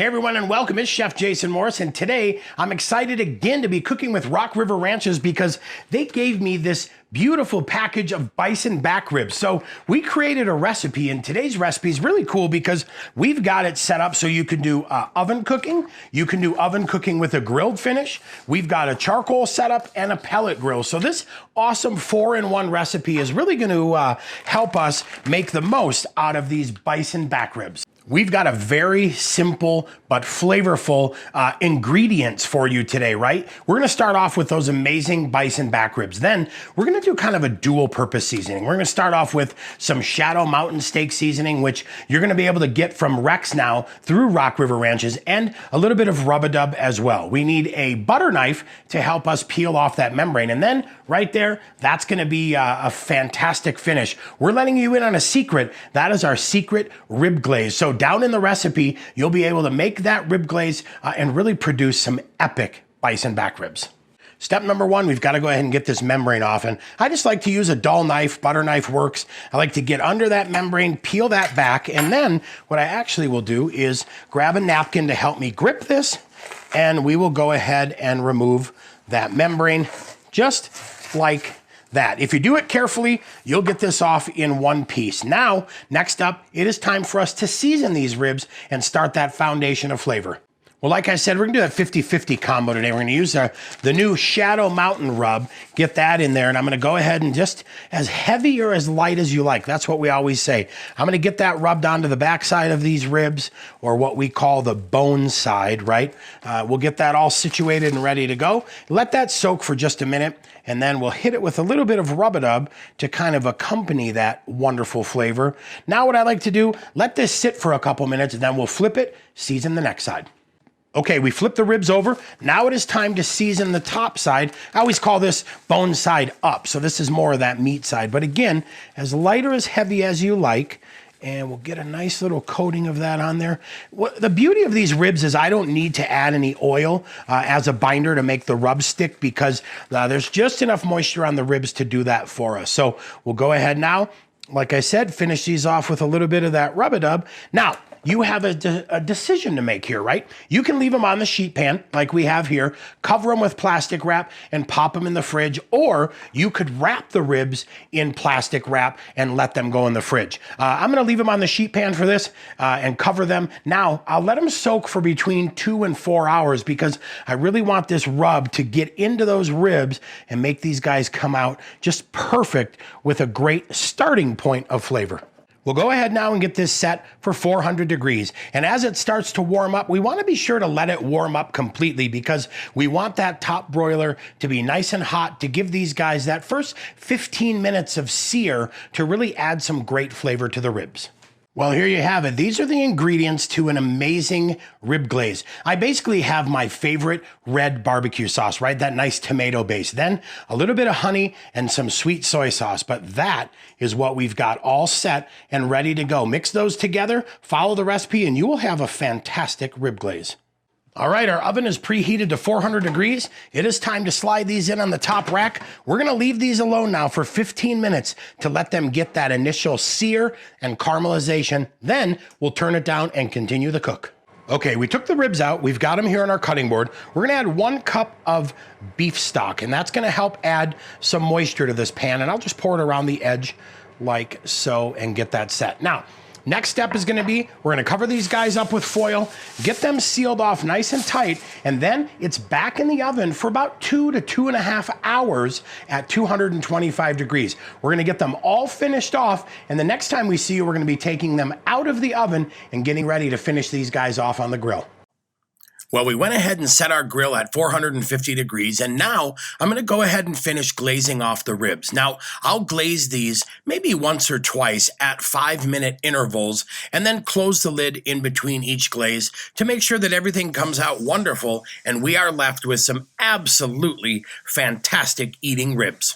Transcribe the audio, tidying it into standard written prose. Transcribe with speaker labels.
Speaker 1: Hey everyone and welcome, it's Chef Jason Morris, and today I'm excited again to be cooking with Rock River Ranches because they gave me this beautiful package of bison back ribs. So we created a recipe, and today's recipe is really cool because we've got it set up so you can do oven cooking. You can do oven cooking with a grilled finish. We've got a charcoal setup and a pellet grill. So this awesome 4-in-1 recipe is really going to help us make the most out of these bison back ribs. We've got a very simple but flavorful ingredients for you today, right? We're gonna start off with those amazing bison back ribs. Then we're gonna do kind of a dual purpose seasoning. We're gonna start off with some Shadow Mountain steak seasoning, which you're gonna be able to get from Rex now through Rock River Ranches, and a little bit of rub-a-dub as well. We need a butter knife to help us peel off that membrane. And then right there, that's gonna be a fantastic finish. We're letting you in on a secret. That is our secret rib glaze. So down in the recipe, you'll be able to make that rib glaze and really produce some epic bison back ribs. Step number one, we've got to go ahead and get this membrane off. And I just like to use a dull knife, butter knife works. I like to get under that membrane, peel that back. And then what I actually will do is grab a napkin to help me grip this. And we will go ahead and remove that membrane just like that. If you do it carefully, you'll get this off in one piece. Now, next up, it is time for us to season these ribs and start that foundation of flavor. Well, like I said, we're gonna do that 50-50 combo today. We're gonna use the new Shadow Mountain rub, get that in there, and I'm gonna go ahead and just as heavy or as light as you like. That's what we always say. I'm gonna get that rubbed onto the backside of these ribs, or what we call the bone side, right? We'll get that all situated and ready to go. Let that soak for just a minute, and then we'll hit it with a little bit of rub-a-dub to kind of accompany that wonderful flavor. Now what I like to do, let this sit for a couple minutes, and then we'll flip it, season the next side. Okay, we flip the ribs over. Now it is time to season the top side. I always call this bone side up. So this is more of that meat side. But again, as light or as heavy as you like, and we'll get a nice little coating of that on there. The beauty of these ribs is I don't need to add any oil as a binder to make the rub stick, because there's just enough moisture on the ribs to do that for us. So we'll go ahead now, like I said, finish these off with a little bit of that rub-a-dub. Now, you have a decision to make here, right? You can leave them on the sheet pan like we have here, cover them with plastic wrap and pop them in the fridge, or you could wrap the ribs in plastic wrap and let them go in the fridge. I'm gonna leave them on the sheet pan for this and cover them. Now, I'll let them soak for between 2 and 4 hours because I really want this rub to get into those ribs and make these guys come out just perfect with a great starting point of flavor. We'll go ahead now and get this set for 400 degrees. And as it starts to warm up, we want to be sure to let it warm up completely because we want that top broiler to be nice and hot to give these guys that first 15 minutes of sear to really add some great flavor to the ribs. Well, here you have it. These are the ingredients to an amazing rib glaze. I basically have my favorite red barbecue sauce, right? That nice tomato base. Then a little bit of honey and some sweet soy sauce. But that is what we've got all set and ready to go. Mix those together, follow the recipe, and you will have a fantastic rib glaze. All right, our oven is preheated to 400 degrees. It is time to slide these in on the top rack. We're gonna leave these alone now for 15 minutes to let them get that initial sear and caramelization. Then we'll turn it down and continue the cook. Okay, we took the ribs out. We've got them here on our cutting board. We're gonna add 1 cup of beef stock, and that's gonna help add some moisture to this pan. And I'll just pour it around the edge like so and get that set. Now, next step is gonna be, we're gonna cover these guys up with foil, get them sealed off nice and tight, and then it's back in the oven for about 2 to 2.5 hours at 225 degrees. We're gonna get them all finished off, and the next time we see you, we're gonna be taking them out of the oven and getting ready to finish these guys off on the grill. Well, we went ahead and set our grill at 450 degrees, and now I'm going to go ahead and finish glazing off the ribs. Now, I'll glaze these maybe once or twice at 5-minute intervals, and then close the lid in between each glaze to make sure that everything comes out wonderful, and we are left with some absolutely fantastic eating ribs.